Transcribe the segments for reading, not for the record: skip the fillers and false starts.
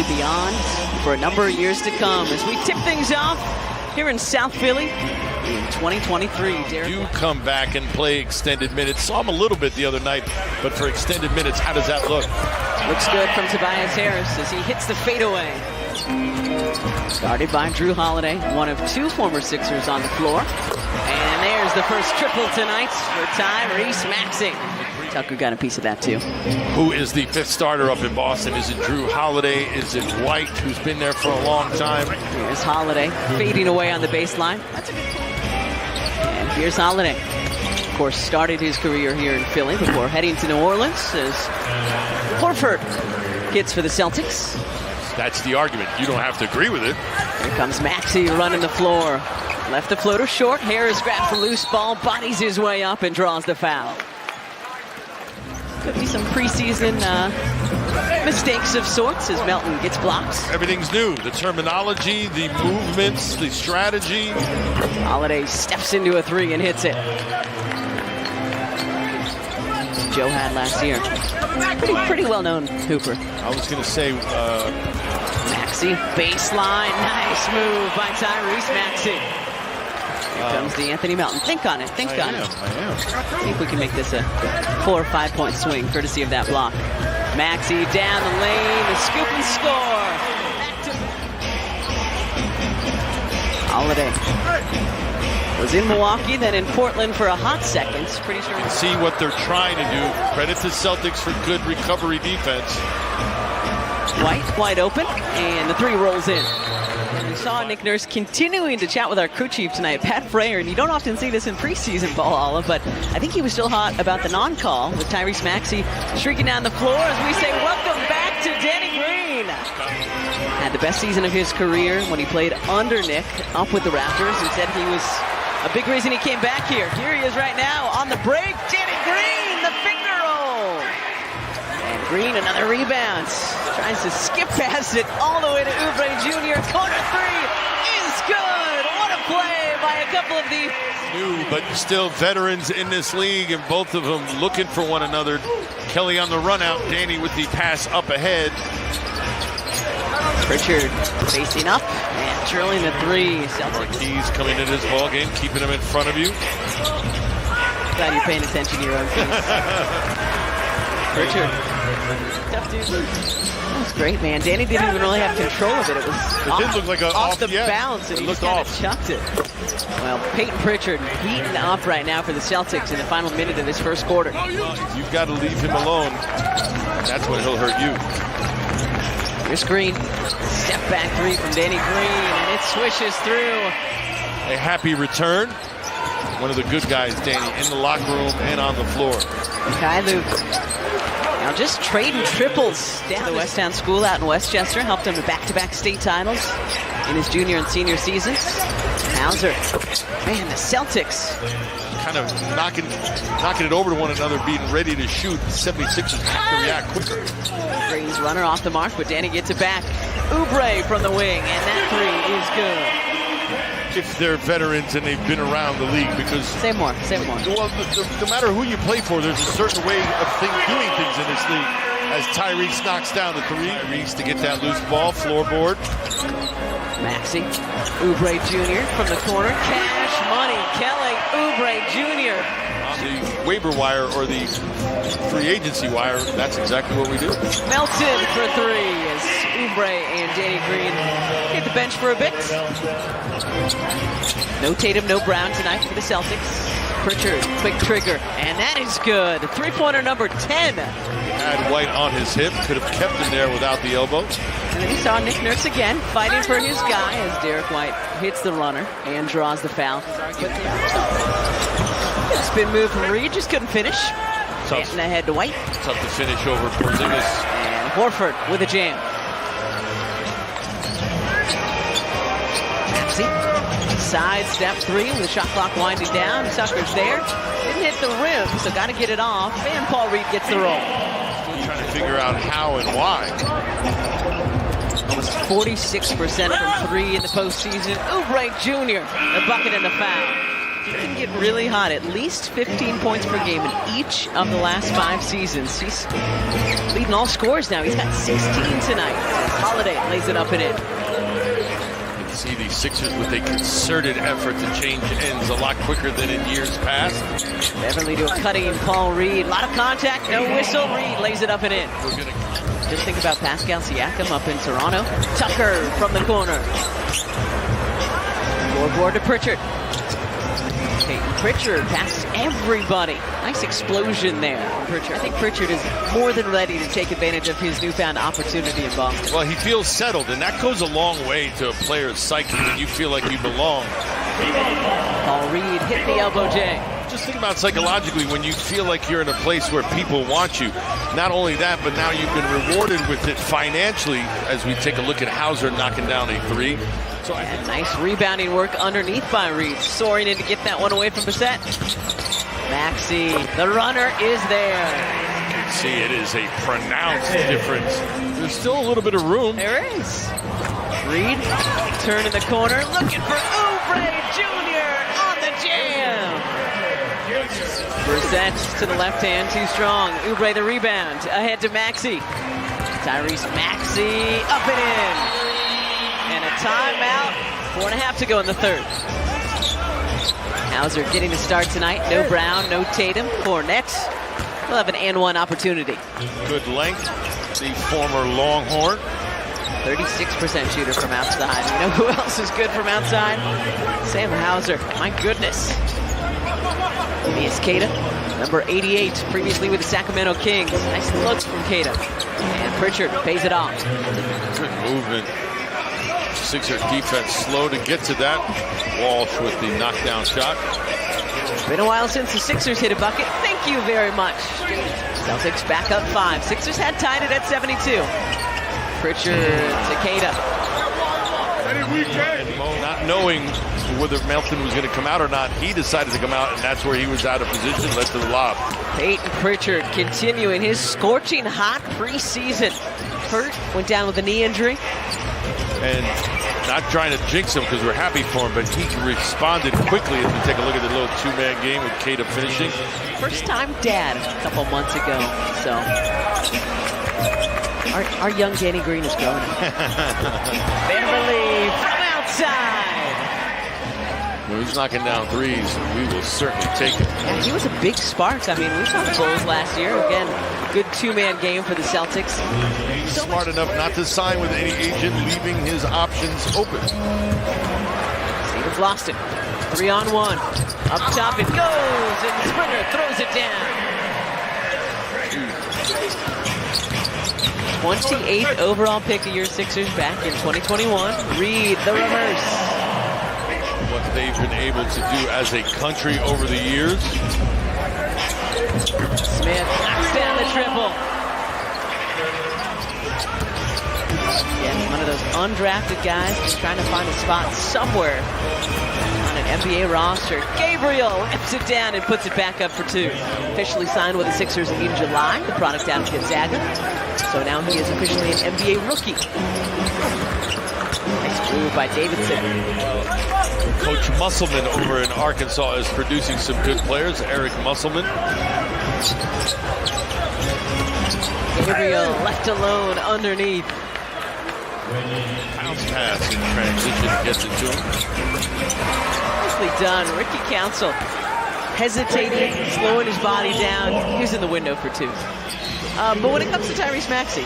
beyond for a number of years to come as we tip things off here in South Philly in 2023. Derek, you come back and play extended minutes. Saw him a little bit the other night, but for extended minutes, how does that look? Looks good from Tobias Harris as he hits the fadeaway. Guarded by Drew Holiday, one of two former Sixers on the floor. And there's the first triple tonight for Tyrese Maxey. Tucker got a piece of that too. Who is the fifth starter up in Boston? Is it Drew Holiday? Is it White, who's been there for a long time? Here's Holiday fading away on the baseline. That's a good point. And here's Holiday. Of course, started his career here in Philly before heading to New Orleans as Horford hits for the Celtics. That's the argument. You don't have to agree with it. Here comes Maxey running the floor. Left the floater short. Harris grabs the loose ball, bodies his way up, and draws the foul. Could be some preseason mistakes of sorts as Melton gets blocks. Everything's new. The terminology, the movements, the strategy. Holiday steps into a three and hits it. Joe had last year. Pretty well-known hooper. I was going to say... Maxey, baseline. Nice move by Tyrese Maxey. Here comes the Anthony Melton. Think on it. Think on it. I think we can make this a 4 or 5 point swing, courtesy of that block. Maxey down the lane, the scoop and score. Holiday was in Milwaukee, then in Portland for a hot second. Pretty sure. See what they're trying to do. Credit to Celtics for good recovery defense. White wide open, and the three rolls in. And we saw Nick Nurse continuing to chat with our crew chief tonight, Pat Frayer, and you don't often see this in preseason ball, Olive, but I think he was still hot about the non-call with Tyrese Maxey streaking down the floor as we say welcome back to Danny Green. Had the best season of his career when he played under Nick up with the Raptors and said he was a big reason he came back here. Here he is right now on the break. Danny Green, the finger roll. And Green, another rebound. Tries to skip past it all the way to Oubre Jr. Corner three is good. What a play by a couple of the new, but still veterans in this league, and both of them looking for one another. Kelly on the run out, Danny with the pass up ahead. Pritchard facing up and drilling the three. Celtics. Marquise coming into this ball game, keeping them in front of you. Glad you're paying attention to your own team. Pritchard. Tough dude. That was great, man. Danny didn't even really have control of it. It was did look like off the bounce, and he just kind of chucked it. Well, Peyton Pritchard beaten up right now for the Celtics in the final minute of this first quarter. You've got to leave him alone. That's when he'll hurt you. Here's Green. Step back three from Danny Green, and it swishes through. A happy return. One of the good guys, Danny, in the locker room and on the floor. Kai Luke. Now just trading triples down the West Town School out in Westchester. Helped him to back-to-back state titles in his junior and senior seasons. Hauser. Man, the Celtics. Kind of knocking it over to one another, being ready to shoot. 76ers have to react quicker. Green's runner off the mark, but Danny gets it back. Oubre from the wing, and that three is good. If they're veterans and they've been around the league, because... Say more. Well, no matter who you play for, there's a certain way of doing things in this league. As Tyrese knocks down the three, Tyrese to get that loose ball, floorboard. Maxey, Oubre Jr. from the corner. Cash money, Kelly Oubre Jr. On the waiver wire or the free agency wire, that's exactly what we do. Melton for three as Oubre and Danny Green hit the bench for a bit. No Tatum, no Brown tonight for the Celtics. Pritchard, quick trigger, and that is good. Three-pointer number 10. Had White on his hip, could have kept him there without the elbow. And then we saw Nick Nurse again fighting for his guy as Derek White hits the runner and draws the foul. Spin move from Reed, just couldn't finish. Getting ahead to White. Tough to finish over Porzingis. And Horford with a jam. Maxey, side step three with the shot clock winding down. Tucker's there. Didn't hit the rim, so got to get it off. And Paul Reed gets the roll. Still trying to figure out how and why. Almost 46% from three in the postseason. Oubre Jr., the bucket and the foul. He can get really hot, at least 15 points per game in each of the last 5 seasons. He's leading all scores now. He's got 16 tonight. Holiday lays it up and in. You can see the Sixers with a concerted effort to change ends a lot quicker than in years past. Beverly to a cutting Paul Reed. A lot of contact, no whistle. Reed lays it up and in. We're gonna Just think about Pascal Siakam up in Toronto. Tucker from the corner. Scoreboard to Pritchard. Peyton Pritchard passes everybody. Nice explosion there from Pritchard. I think Pritchard is more than ready to take advantage of his newfound opportunity in Boston. Well, he feels settled, and that goes a long way to a player's psyche when you feel like you belong. Paul Reed hit the elbow J. Just think about psychologically when you feel like you're in a place where people want you. Not only that, but now you've been rewarded with it financially as we take a look at Hauser knocking down a three. So And nice rebounding work underneath by Reed. Soaring in to get that one away from Bissett. Maxey, the runner is there. you can see it is a pronounced difference. There's still a little bit of room. There is. Reed, turn in the corner, looking for Oubre Jr. on the jam. Brissett to the left hand, too strong. Oubre the rebound, ahead to Maxey. Tyrese Maxey, up and in. And a timeout, 4.5 to go in the third. Hauser getting the start tonight. No Brown, no Tatum. Fournette will have an and-one opportunity. Good length, the former Longhorn. 36% shooter from outside. You know who else is good from outside? Sam Hauser. My goodness. Elias Queta, number 88, previously with the Sacramento Kings. Nice looks from Queta. And Pritchard pays it off. Good movement. Sixers defense slow to get to that. Walsh with the knockdown shot. Been a while since the Sixers hit a bucket. Thank you very much. Celtics back up 5. Sixers had tied it at 72. Pritchard to Queta. And Mo, not knowing whether Melton was going to come out or not, he decided to come out, and that's where he was out of position, led to the lob. Peyton Pritchard continuing his scorching hot preseason. Hurt, went down with a knee injury. And not trying to jinx him because we're happy for him, but he responded quickly as we take a look at the little two-man game with Queta finishing. First time dad a couple months ago, so our young Danny Green is growing. Beverly from outside. Well, he's knocking down threes, and we will certainly take it. Yeah, he was a big spark. I mean, we saw the Bulls last year. Again, good two-man game for the Celtics. He's smart enough not to sign with any agent, leaving his options open. Stevens lost it. 3-on-1. Up top it goes, and Springer throws it down. 28th overall pick of your Sixers back in 2021. Reed, the reverse. What they've been able to do as a country over the years. Smith knocks down the triple. Yeah, one of those undrafted guys just trying to find a spot somewhere on an NBA roster. Gabriel rips it down and puts it back up for 2. Officially signed with the Sixers in July, the product out of Gonzaga. So now he is officially an NBA rookie. Nice move by Davidson. Coach Musselman over in Arkansas is producing some good players. Eric Musselman. Gabriel left alone underneath. Bounce pass in transition gets it to him. Nicely done. Ricky Council hesitating, slowing his body down. He was in the window for 2. But when it comes to Tyrese Maxey,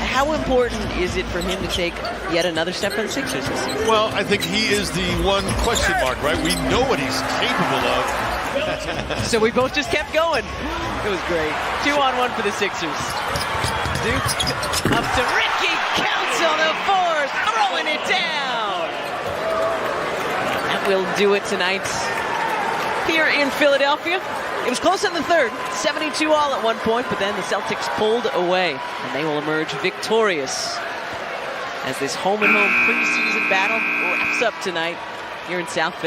how important is it for him to take yet another step for the Sixers this season? Well, I think he is the one question mark, right? We know what he's capable of. So we both just kept going. It was great. 2-on-1 for the Sixers. Duke up to Ricky Council, the force, throwing it down. That will do it tonight here in Philadelphia. It was close in the third, 72 all at one point, but then the Celtics pulled away, and they will emerge victorious as this home-and-home preseason battle wraps up tonight here in South Philly.